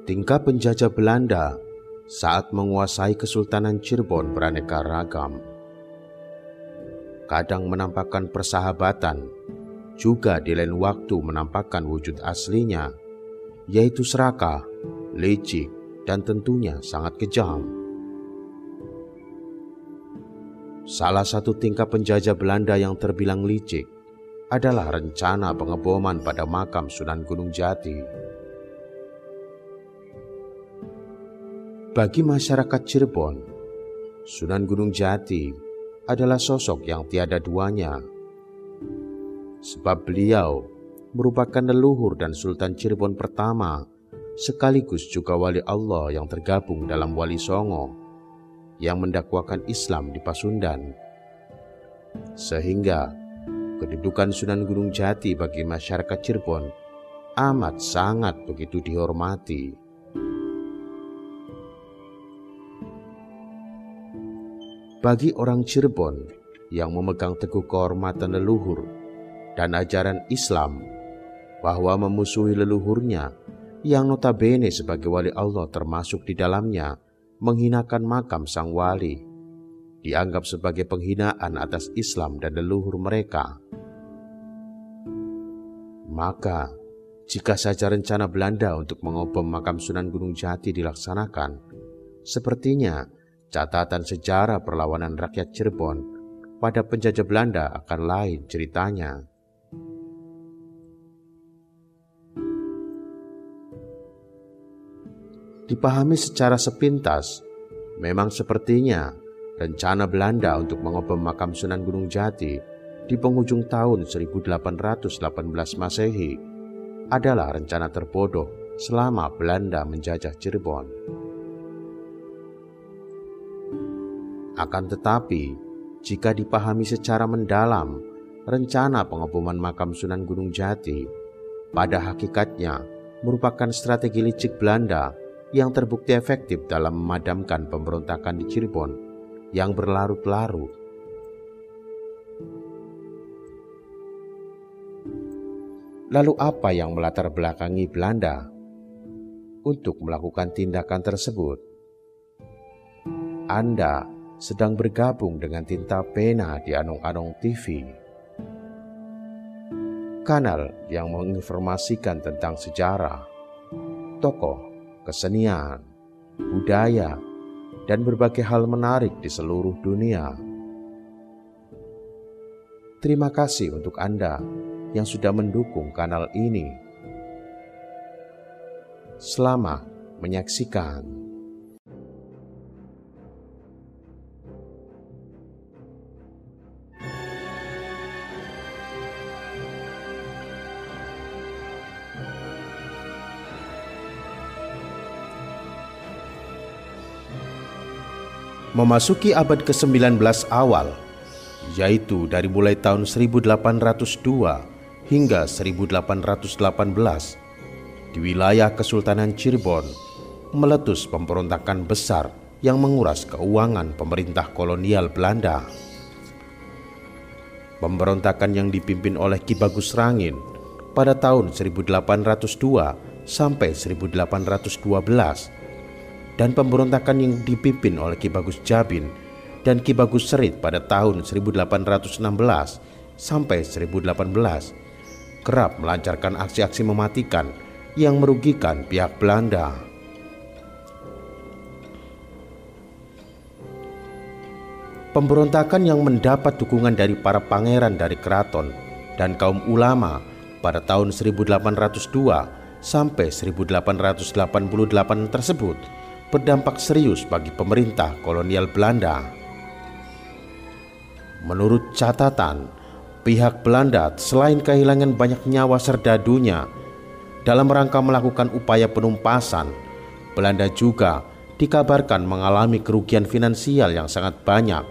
Tingkah penjajah Belanda saat menguasai Kesultanan Cirebon beraneka ragam. Kadang menampakkan persahabatan, juga di lain waktu menampakkan wujud aslinya, yaitu serakah, licik, dan tentunya sangat kejam. Salah satu tingkah penjajah Belanda yang terbilang licik adalah rencana pengeboman pada makam Sunan Gunung Jati. Bagi masyarakat Cirebon, Sunan Gunung Jati adalah sosok yang tiada duanya, sebab beliau merupakan leluhur dan Sultan Cirebon pertama, sekaligus juga wali Allah yang tergabung dalam Wali Songo yang mendakwakan Islam di Pasundan. Sehingga kedudukan Sunan Gunung Jati bagi masyarakat Cirebon amat sangat begitu dihormati. Bagi orang Cirebon yang memegang teguh kehormatan leluhur dan ajaran Islam, bahwa memusuhi leluhurnya yang notabene sebagai wali Allah termasuk di dalamnya menghinakan makam sang wali, dianggap sebagai penghinaan atas Islam dan leluhur mereka. Maka, jika saja rencana Belanda untuk mengobom makam Sunan Gunung Jati dilaksanakan, sepertinya catatan sejarah perlawanan rakyat Cirebon pada penjajah Belanda akan lain ceritanya. Dipahami secara sepintas, memang sepertinya rencana Belanda untuk mengobom makam Sunan Gunung Jati di penghujung tahun 1818 Masehi adalah rencana terbodoh selama Belanda menjajah Cirebon. Akan tetapi, jika dipahami secara mendalam, rencana pengeboman makam Sunan Gunung Jati pada hakikatnya merupakan strategi licik Belanda yang terbukti efektif dalam memadamkan pemberontakan di Cirebon yang berlarut-larut. Lalu apa yang melatar belakangi Belanda untuk melakukan tindakan tersebut? Anda sedang bergabung dengan Tinta Pena di Anong-Anong TV, kanal yang menginformasikan tentang sejarah, tokoh, kesenian, budaya, dan berbagai hal menarik di seluruh dunia. Terima kasih untuk Anda yang sudah mendukung kanal ini. Selamat menyaksikan. Memasuki abad ke-19 awal, yaitu dari mulai tahun 1802 hingga 1818, di wilayah Kesultanan Cirebon meletus pemberontakan besar yang menguras keuangan pemerintah kolonial Belanda. Pemberontakan yang dipimpin oleh Ki Bagus Rangin pada tahun 1802 sampai 1812, dan pemberontakan yang dipimpin oleh Ki Bagus Jabin dan Ki Bagus Serit pada tahun 1816 sampai 1818 kerap melancarkan aksi-aksi mematikan yang merugikan pihak Belanda. Pemberontakan yang mendapat dukungan dari para pangeran dari keraton dan kaum ulama pada tahun 1802 sampai 1888 tersebut berdampak serius bagi pemerintah kolonial Belanda. Menurut catatan, pihak Belanda selain kehilangan banyak nyawa serdadunya dalam rangka melakukan upaya penumpasan, Belanda juga dikabarkan mengalami kerugian finansial yang sangat banyak,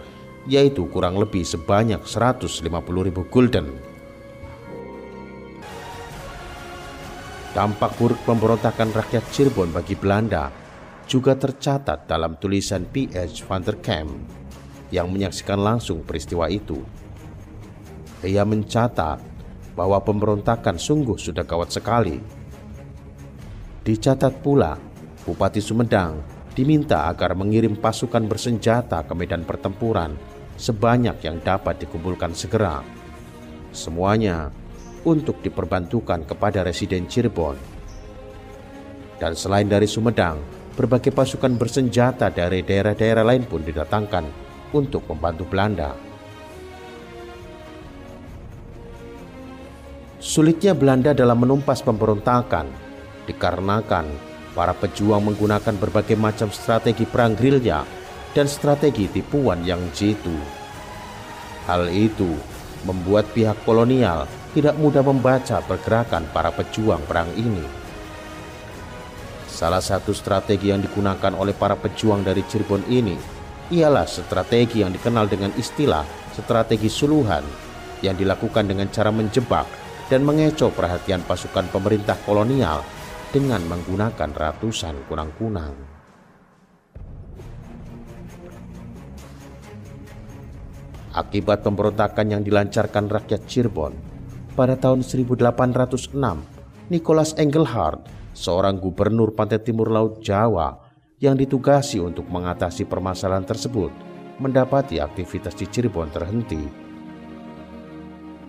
yaitu kurang lebih sebanyak 150.000 gulden. Dampak buruk pemberontakan rakyat Cirebon bagi Belanda juga tercatat dalam tulisan P.H. van der Kamp yang menyaksikan langsung peristiwa itu. Ia mencatat bahwa pemberontakan sungguh sudah gawat sekali. Dicatat pula Bupati Sumedang diminta agar mengirim pasukan bersenjata ke medan pertempuran sebanyak yang dapat dikumpulkan segera. Semuanya untuk diperbantukan kepada residen Cirebon. Dan selain dari Sumedang, berbagai pasukan bersenjata dari daerah-daerah lain pun didatangkan untuk membantu Belanda. Sulitnya Belanda dalam menumpas pemberontakan dikarenakan para pejuang menggunakan berbagai macam strategi perang gerilya dan strategi tipuan yang jitu. Hal itu membuat pihak kolonial tidak mudah membaca pergerakan para pejuang perang ini. Salah satu strategi yang digunakan oleh para pejuang dari Cirebon ini ialah strategi yang dikenal dengan istilah strategi suluhan, yang dilakukan dengan cara menjebak dan mengecoh perhatian pasukan pemerintah kolonial dengan menggunakan ratusan kunang-kunang. Akibat pemberontakan yang dilancarkan rakyat Cirebon, pada tahun 1806, Nicholas Engelhard, seorang gubernur pantai timur laut Jawa yang ditugasi untuk mengatasi permasalahan tersebut, mendapati aktivitas di Cirebon terhenti.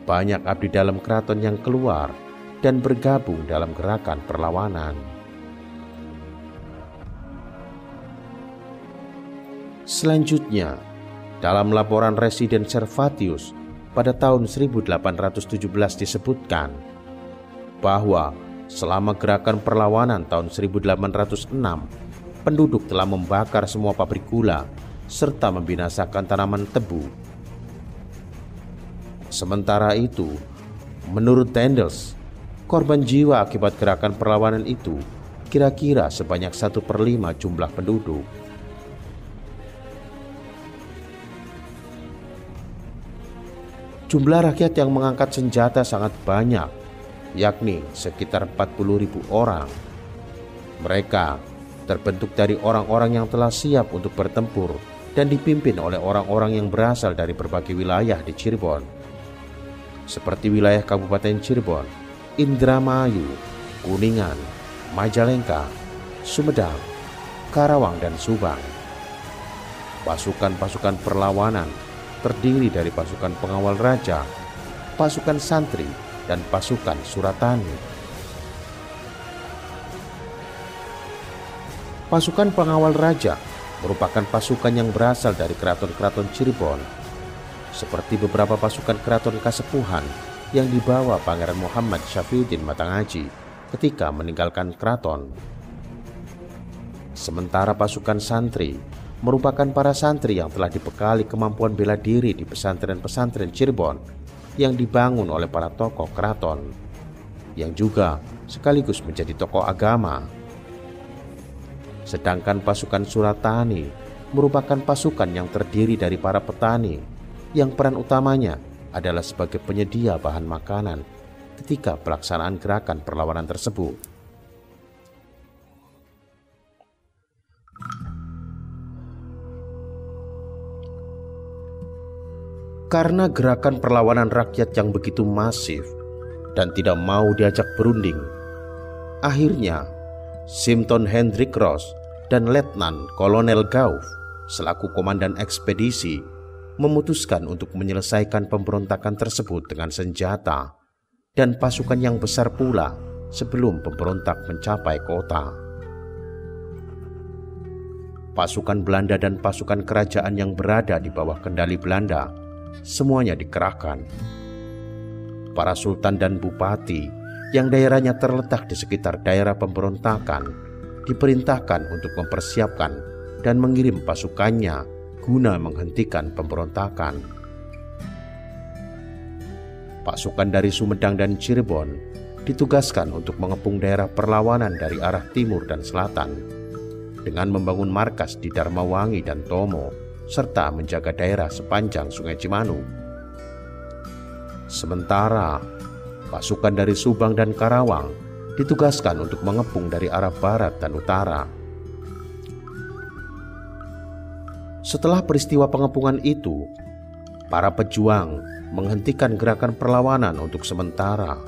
Banyak abdi dalam keraton yang keluar dan bergabung dalam gerakan perlawanan. Selanjutnya, dalam laporan Residen Servatius pada tahun 1817 disebutkan bahwa selama gerakan perlawanan tahun 1806, penduduk telah membakar semua pabrik gula serta membinasakan tanaman tebu. Sementara itu, menurut Tendels, korban jiwa akibat gerakan perlawanan itu kira-kira sebanyak 1/5 jumlah penduduk. Jumlah rakyat yang mengangkat senjata sangat banyak, yakni sekitar 40.000 orang. Mereka terbentuk dari orang-orang yang telah siap untuk bertempur dan dipimpin oleh orang-orang yang berasal dari berbagai wilayah di Cirebon, seperti wilayah Kabupaten Cirebon, Indramayu, Kuningan, Majalengka, Sumedang, Karawang, dan Subang. Pasukan-pasukan perlawanan terdiri dari pasukan pengawal raja, pasukan santri, dan pasukan suratani. Pasukan pengawal raja merupakan pasukan yang berasal dari keraton-keraton Cirebon, seperti beberapa pasukan keraton Kasepuhan yang dibawa Pangeran Muhammad Syafriuddin Matangaji ketika meninggalkan keraton. Sementara pasukan santri merupakan para santri yang telah dibekali kemampuan bela diri di pesantren-pesantren Cirebon yang dibangun oleh para tokoh keraton, yang juga sekaligus menjadi tokoh agama. Sedangkan pasukan suratani merupakan pasukan yang terdiri dari para petani, yang peran utamanya adalah sebagai penyedia bahan makanan ketika pelaksanaan gerakan perlawanan tersebut. Karena gerakan perlawanan rakyat yang begitu masif dan tidak mau diajak berunding, akhirnya Simpton Hendrik Ross dan Letnan Kolonel Gauff selaku komandan ekspedisi memutuskan untuk menyelesaikan pemberontakan tersebut dengan senjata dan pasukan yang besar pula sebelum pemberontak mencapai kota. Pasukan Belanda dan pasukan kerajaan yang berada di bawah kendali Belanda semuanya dikerahkan. Para sultan dan bupati yang daerahnya terletak di sekitar daerah pemberontakan diperintahkan untuk mempersiapkan dan mengirim pasukannya guna menghentikan pemberontakan. Pasukan dari Sumedang dan Cirebon ditugaskan untuk mengepung daerah perlawanan dari arah timur dan selatan dengan membangun markas di Darmawangi dan Tomo serta menjaga daerah sepanjang Sungai Cimanuk. Sementara pasukan dari Subang dan Karawang ditugaskan untuk mengepung dari arah barat dan utara. Setelah peristiwa pengepungan itu, para pejuang menghentikan gerakan perlawanan untuk sementara.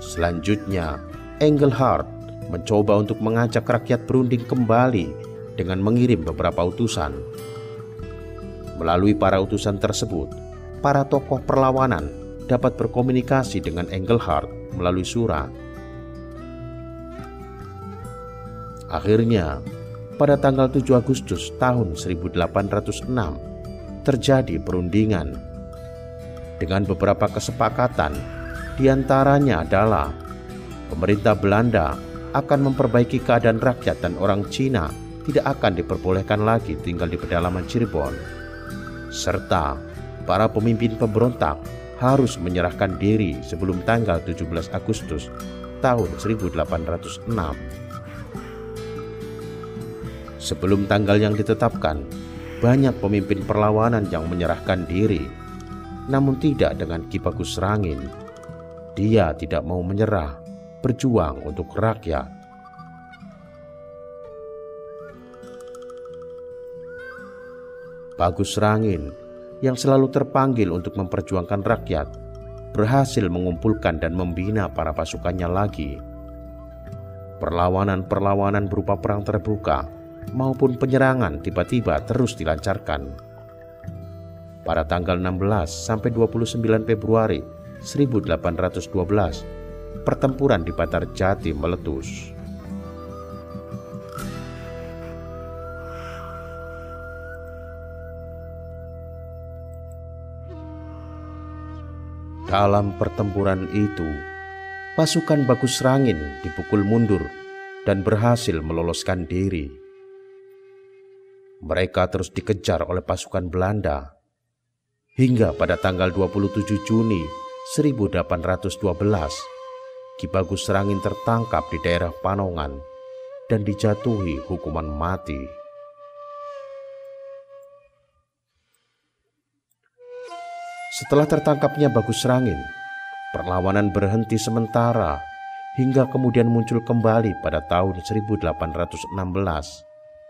Selanjutnya, Engelhard mencoba untuk mengajak rakyat berunding kembali dengan mengirim beberapa utusan. Melalui para utusan tersebut, para tokoh perlawanan dapat berkomunikasi dengan Engelhard melalui surat. Akhirnya, pada tanggal 7 Agustus tahun 1806, terjadi perundingan. Dengan beberapa kesepakatan, diantaranya adalah pemerintah Belanda akan memperbaiki keadaan rakyat dan orang Cina tidak akan diperbolehkan lagi tinggal di pedalaman Cirebon, serta para pemimpin pemberontak harus menyerahkan diri sebelum tanggal 17 Agustus tahun 1806. Sebelum tanggal yang ditetapkan, banyak pemimpin perlawanan yang menyerahkan diri, namun tidak dengan Ki Bagus Srangin. Dia tidak mau menyerah, berjuang untuk rakyat. Bagus Srangin yang selalu terpanggil untuk memperjuangkan rakyat berhasil mengumpulkan dan membina para pasukannya lagi. Perlawanan-perlawanan berupa perang terbuka maupun penyerangan tiba-tiba terus dilancarkan. Pada tanggal 16 sampai 29 Februari 1812, pertempuran di Patar Jati meletus. Dalam pertempuran itu, pasukan Bagus Srangin dipukul mundur dan berhasil meloloskan diri. Mereka terus dikejar oleh pasukan Belanda hingga pada tanggal 27 Juni 1812, Ki Bagus Srangin tertangkap di daerah Panongan dan dijatuhi hukuman mati. Setelah tertangkapnya Bagus Srangin, perlawanan berhenti sementara hingga kemudian muncul kembali pada tahun 1816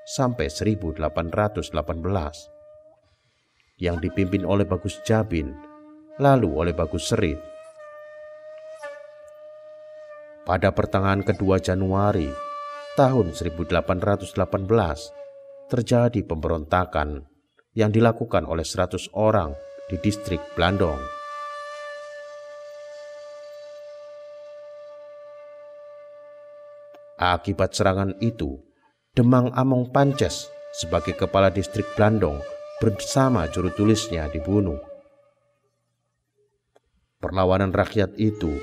sampai 1818 yang dipimpin oleh Bagus Jabin, lalu oleh Bagus Serit. Pada pertengahan kedua Januari tahun 1818 terjadi pemberontakan yang dilakukan oleh 100 orang di distrik Blandong. Akibat serangan itu, Demang Among Pances sebagai kepala distrik Blandong bersama juru tulisnya dibunuh. Perlawanan rakyat itu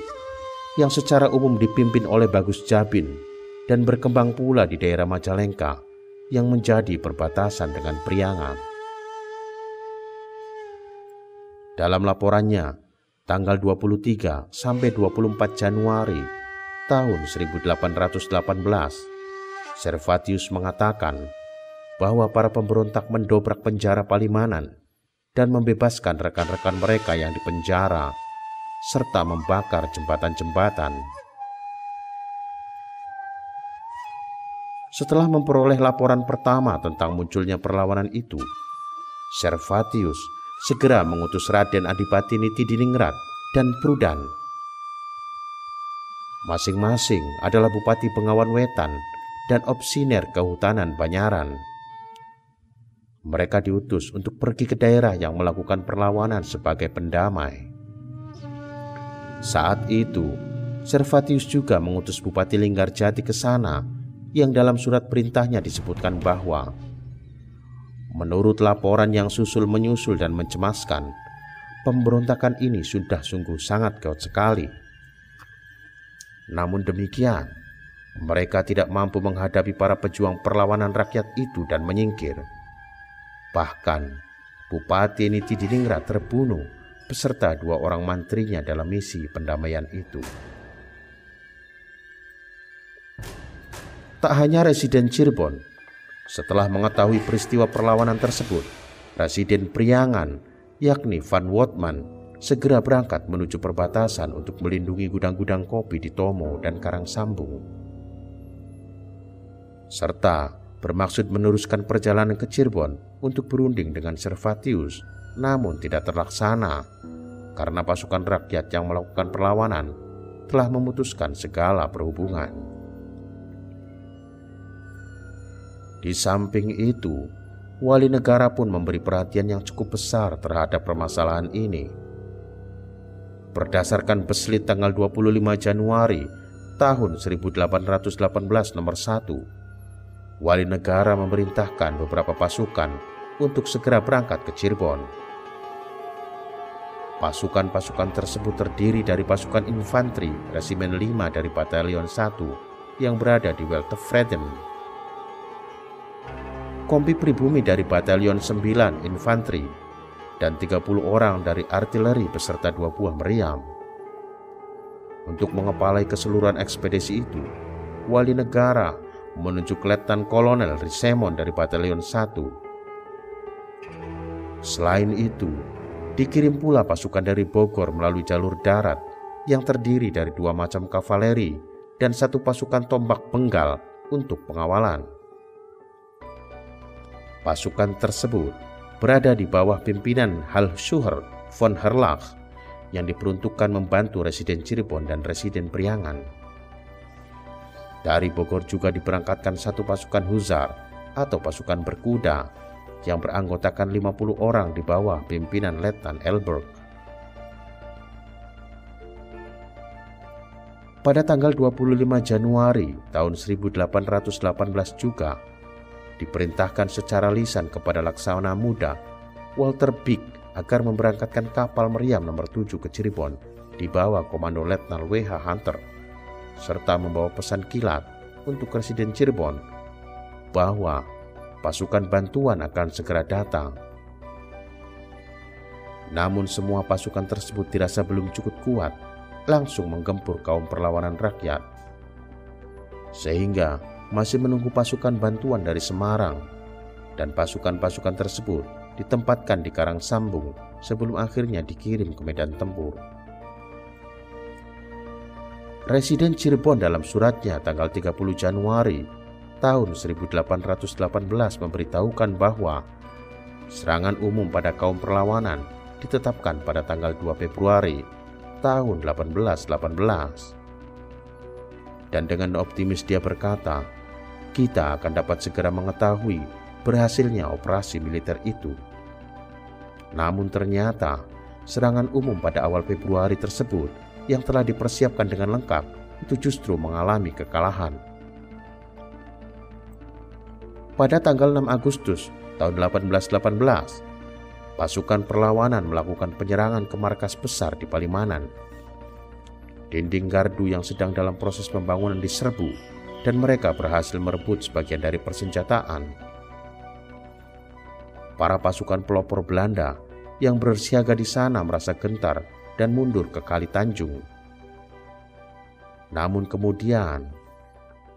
yang secara umum dipimpin oleh Bagus Jabin dan berkembang pula di daerah Majalengka yang menjadi perbatasan dengan Priangan. Dalam laporannya tanggal 23 sampai 24 Januari tahun 1818, Servatius mengatakan bahwa para pemberontak mendobrak penjara Palimanan dan membebaskan rekan-rekan mereka yang dipenjara, serta membakar jembatan-jembatan. Setelah memperoleh laporan pertama tentang munculnya perlawanan itu, Servatius segera mengutus Raden Adipati Nitidiningrat dan Prudan. Masing-masing adalah Bupati Bengawan Wetan dan Opsiner Kehutanan Banyaran. Mereka diutus untuk pergi ke daerah yang melakukan perlawanan sebagai pendamai. Saat itu, Servatius juga mengutus Bupati Linggarjati ke sana, yang dalam surat perintahnya disebutkan bahwa menurut laporan yang susul-menyusul dan mencemaskan, pemberontakan ini sudah sungguh sangat gawat sekali. Namun demikian, mereka tidak mampu menghadapi para pejuang perlawanan rakyat itu dan menyingkir. Bahkan, Bupati Nitidiningrat terbunuh beserta 2 orang mantrinya dalam misi pendamaian itu. Tak hanya residen Cirebon, setelah mengetahui peristiwa perlawanan tersebut, residen Priangan, yakni Van Wotman, segera berangkat menuju perbatasan untuk melindungi gudang-gudang kopi di Tomo dan Karangsambung, serta bermaksud meneruskan perjalanan ke Cirebon untuk berunding dengan Servatius, namun tidak terlaksana karena pasukan rakyat yang melakukan perlawanan telah memutuskan segala perhubungan. Di samping itu, wali negara pun memberi perhatian yang cukup besar terhadap permasalahan ini. Berdasarkan Beslit tanggal 25 Januari tahun 1818 nomor 1, wali negara memerintahkan beberapa pasukan untuk segera berangkat ke Cirebon. Pasukan-pasukan tersebut terdiri dari pasukan infanteri Resimen 5 dari Batalion 1 yang berada di Weltevreden, kompi pribumi dari Batalion 9 Infanteri, dan 30 orang dari artileri beserta 2 buah meriam. Untuk mengepalai keseluruhan ekspedisi itu, wali negara menunjuk Letnan Kolonel Risemon dari Batalion 1. Selain itu, dikirim pula pasukan dari Bogor melalui jalur darat yang terdiri dari 2 macam kavaleri dan 1 pasukan tombak penggal untuk pengawalan. Pasukan tersebut berada di bawah pimpinan Halshuher von Herlach yang diperuntukkan membantu Residen Cirebon dan Residen Priangan. Dari Bogor juga diberangkatkan 1 pasukan Huzar atau pasukan berkuda yang beranggotakan 50 orang di bawah pimpinan Letnan Elberg. Pada tanggal 25 Januari tahun 1818 juga diperintahkan secara lisan kepada Laksana Muda Walter Beek agar memberangkatkan kapal meriam nomor 7 ke Cirebon di bawah komando Letnan W.H. Hunter, serta membawa pesan kilat untuk Residen Cirebon bahwa pasukan bantuan akan segera datang. Namun semua pasukan tersebut dirasa belum cukup kuat, langsung menggempur kaum perlawanan rakyat, sehingga masih menunggu pasukan bantuan dari Semarang, dan pasukan-pasukan tersebut ditempatkan di Karangsambung sebelum akhirnya dikirim ke medan tempur. Residen Cirebon dalam suratnya tanggal 30 Januari tahun 1818 memberitahukan bahwa serangan umum pada kaum perlawanan ditetapkan pada tanggal 2 Februari tahun 1818. Dan dengan optimis dia berkata, kita akan dapat segera mengetahui berhasilnya operasi militer itu. Namun ternyata serangan umum pada awal Februari tersebut yang telah dipersiapkan dengan lengkap itu justru mengalami kekalahan. Pada tanggal 6 Agustus tahun 1818, pasukan perlawanan melakukan penyerangan ke markas besar di Palimanan. Dinding gardu yang sedang dalam proses pembangunan diserbu dan mereka berhasil merebut sebagian dari persenjataan. Para pasukan pelopor Belanda yang bersiaga di sana merasa gentar dan mundur ke Kali Tanjung. Namun kemudian,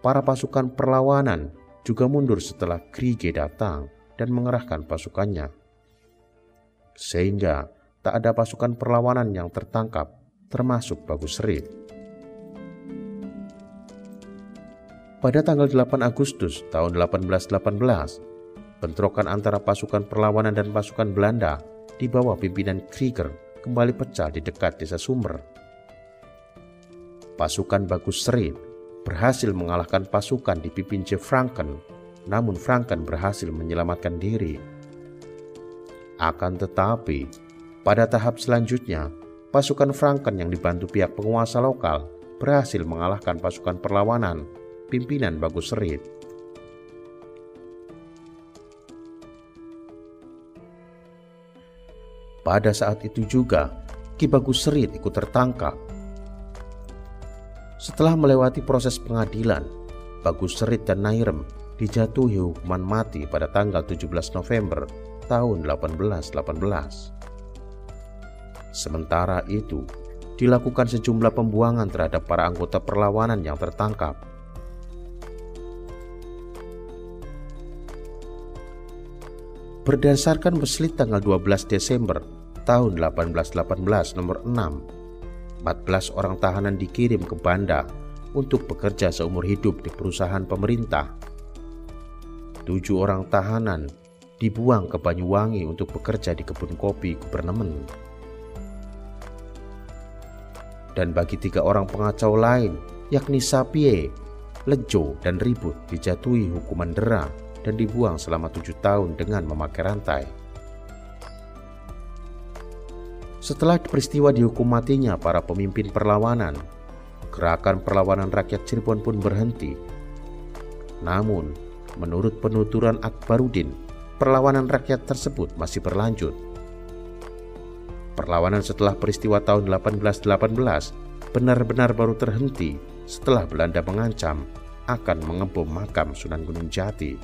para pasukan perlawanan juga mundur setelah Kriege datang dan mengerahkan pasukannya. Sehingga tak ada pasukan perlawanan yang tertangkap, termasuk Bagus Serit. Pada tanggal 8 Agustus tahun 1818, bentrokan antara pasukan perlawanan dan pasukan Belanda di bawah pimpinan Krieger kembali pecah di dekat desa Sumber. Pasukan Bagus Serit berhasil mengalahkan pasukan dipimpin J. Franken, namun Franken berhasil menyelamatkan diri. Akan tetapi, pada tahap selanjutnya, pasukan Franken yang dibantu pihak penguasa lokal berhasil mengalahkan pasukan perlawanan pimpinan Bagus Serit. Pada saat itu juga, Ki Bagus Serit ikut tertangkap. Setelah melewati proses pengadilan, Bagus Serit dan Nairem dijatuhi hukuman mati pada tanggal 17 November tahun 1818. Sementara itu, dilakukan sejumlah pembuangan terhadap para anggota perlawanan yang tertangkap. Berdasarkan Beslit tanggal 12 Desember tahun 1818 nomor 6, 14 orang tahanan dikirim ke Banda untuk bekerja seumur hidup di perusahaan pemerintah. 7 orang tahanan dibuang ke Banyuwangi untuk bekerja di kebun kopi gubernemen. Dan bagi 3 orang pengacau lain, yakni Sapie, Lejo, dan Ribut, dijatuhi hukuman dera dan dibuang selama 7 tahun dengan memakai rantai. Setelah peristiwa dihukum matinya para pemimpin perlawanan, gerakan perlawanan rakyat Cirebon pun berhenti. Namun, menurut penuturan Akbarudin, perlawanan rakyat tersebut masih berlanjut. Perlawanan setelah peristiwa tahun 1818 benar-benar baru terhenti setelah Belanda mengancam akan mengebom makam Sunan Gunung Jati.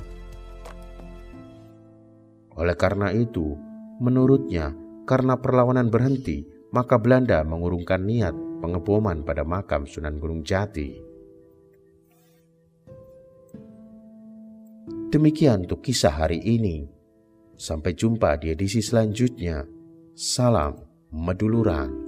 Oleh karena itu, menurutnya, karena perlawanan berhenti, maka Belanda mengurungkan niat pengeboman pada makam Sunan Gunung Jati. Demikian untuk kisah hari ini. Sampai jumpa di edisi selanjutnya. Salam Meduluran.